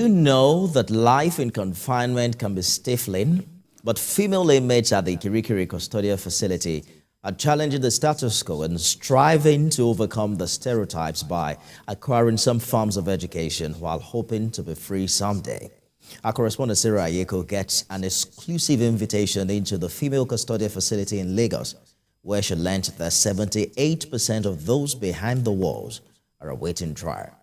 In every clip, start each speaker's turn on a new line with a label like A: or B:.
A: You know that life in confinement can be stifling, but female inmates at the Kirikiri Custodial facility are challenging the status quo and striving to overcome the stereotypes by acquiring some forms of education while hoping to be free someday. Our correspondent Sarah Ayeku gets an exclusive invitation into the female custodial facility in Lagos, where she learned that 78% of those behind the walls are awaiting trial.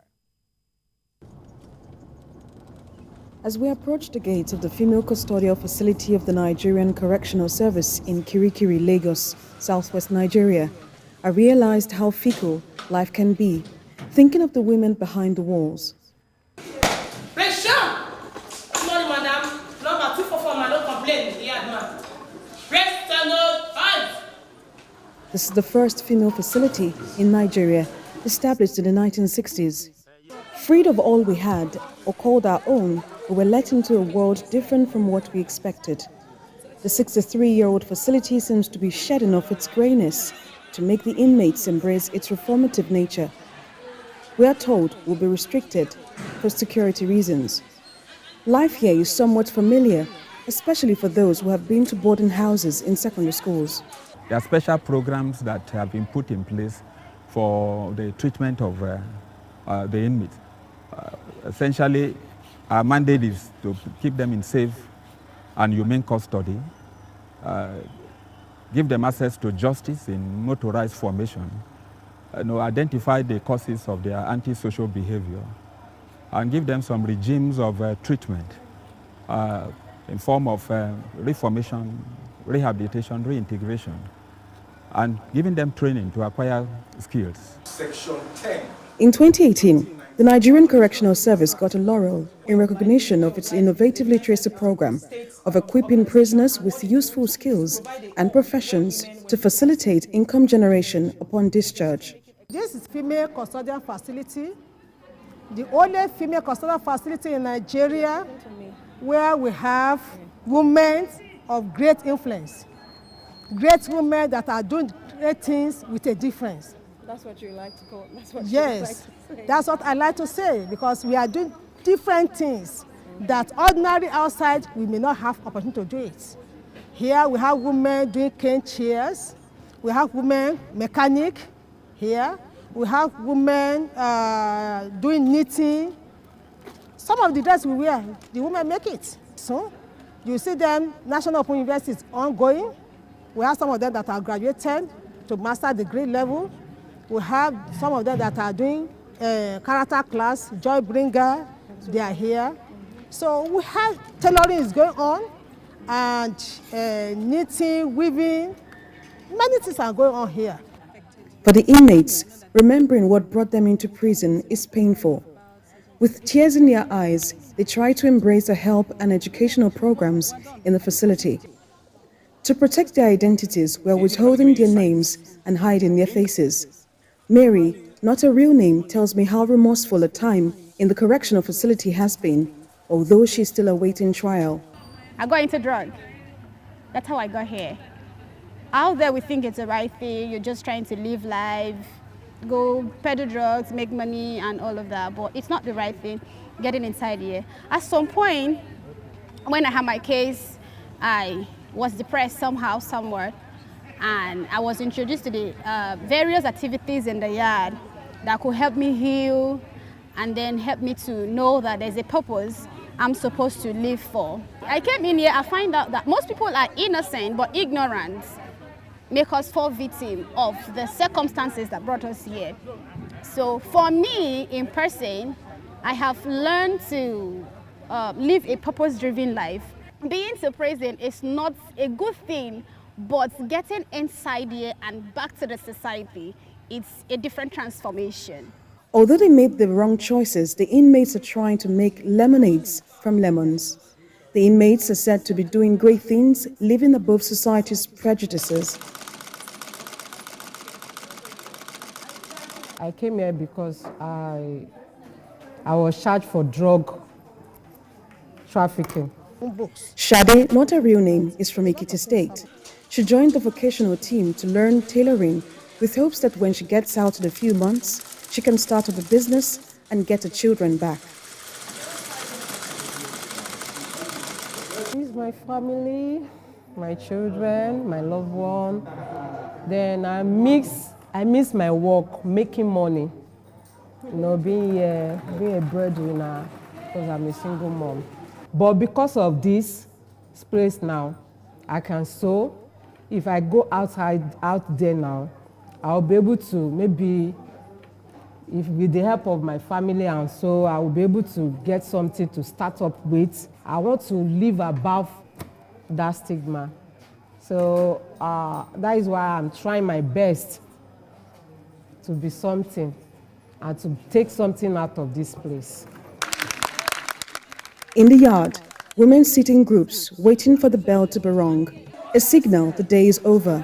B: As we approach the gates of the female custodial facility of the Nigerian Correctional Service in Kirikiri, Lagos, southwest Nigeria, I realized how fickle life can be, thinking of the women behind the walls.
C: Pressure! Good morning, madam. Number 244, no complaint. Yeah, ma'am. Press channel 5.
B: This is the first female facility in Nigeria, established in the 1960s. Freed of all we had, or called our own, we were let into a world different from what we expected. The 63-year-old facility seems to be shedding off its grayness to make the inmates embrace its reformative nature. We are told we'll be restricted for security reasons. Life here is somewhat familiar, especially for those who have been to boarding houses in secondary schools.
D: There are special programs that have been put in place for the treatment of the inmates. Essentially, our mandate is to keep them in safe and humane custody, give them access to justice in motorized formation, identify the causes of their antisocial behavior, and give them some regimes of treatment in form of reformation, rehabilitation, reintegration, and giving them training to acquire skills.
E: Section 10.
B: In 2018, the Nigerian Correctional Service got a laurel in recognition of its innovative literacy program of equipping prisoners with useful skills and professions to facilitate income generation upon discharge.
F: This is female custodial facility, the only female custodial facility in Nigeria where we have women of great influence, great women that are doing great things with a difference.
B: That's what you like to call it? That's what
F: yes,
B: like to say.
F: That's what I like to say, because we are doing different things that ordinary outside we may not have opportunity to do it. Here we have women doing cane chairs, we have women mechanic here, we have women doing knitting. Some of the dress we wear, the women make it. So you see them, National Open University is ongoing. We have some of them that are graduated to master degree level. We have some of them that are doing character class, joy bringer, they are here. So we have tailoring is going on, and knitting, weaving, many things are going on here.
B: For the inmates, remembering what brought them into prison is painful. With tears in their eyes, they try to embrace the help and educational programs in the facility. To protect their identities, we are withholding their names and hiding their faces. Mary, not a real name, tells me how remorseful a time in the correctional facility has been, although she's still awaiting trial.
G: I got into drugs. That's how I got here. Out there we think it's the right thing, you're just trying to live life, go peddle drugs, make money and all of that, but it's not the right thing getting inside here. At some point, when I had my case, I was depressed somehow, somewhere. And I was introduced to the various activities in the yard that could help me heal and then help me to know that there's a purpose I'm supposed to live for. I came in here, I find out that most people are innocent but ignorant make us fall victim of the circumstances that brought us here. So for me, in person, I have learned to live a purpose-driven life. Being to prison is not a good thing, but getting inside here and back to the society, it's a different transformation.
B: Although they made the wrong choices, the inmates are trying to make lemonades from lemons. The inmates are said to be doing great things, living above society's prejudices.
H: I came here because I was charged for drug trafficking.
B: Shade, not a real name, is from Ekiti State. She joined the vocational team to learn tailoring with hopes that when she gets out in a few months, she can start up a business and get her children back.
E: It's my family, my children, my loved one. Then I miss my work, making money. You know, being a breadwinner, because I'm a single mom. But because of this place now, I can sew. If I go out there now, I'll be able to maybe, if with the help of my family and so, I will be able to get something to start up with. I want to live above that stigma. So that is why I'm trying my best to be something and to take something out of this place.
B: In the yard, women sit in groups waiting for the bell to be rung, a signal the day is over.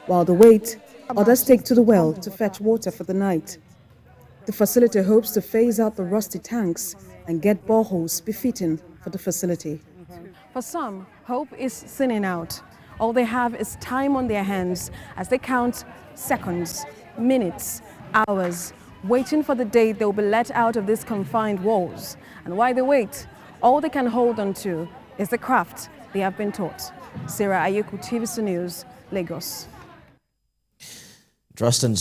B: While they wait, others take to the well to fetch water for the night. The facility hopes to phase out the rusty tanks and get boreholes befitting for the facility.
I: For some, hope is thinning out. All they have is time on their hands as they count seconds, minutes, hours, waiting for the day they will be let out of these confined walls. And while they wait, all they can hold on to is the craft they have been taught. Sarah Ayeku, TVC News, Lagos.
A: Trust and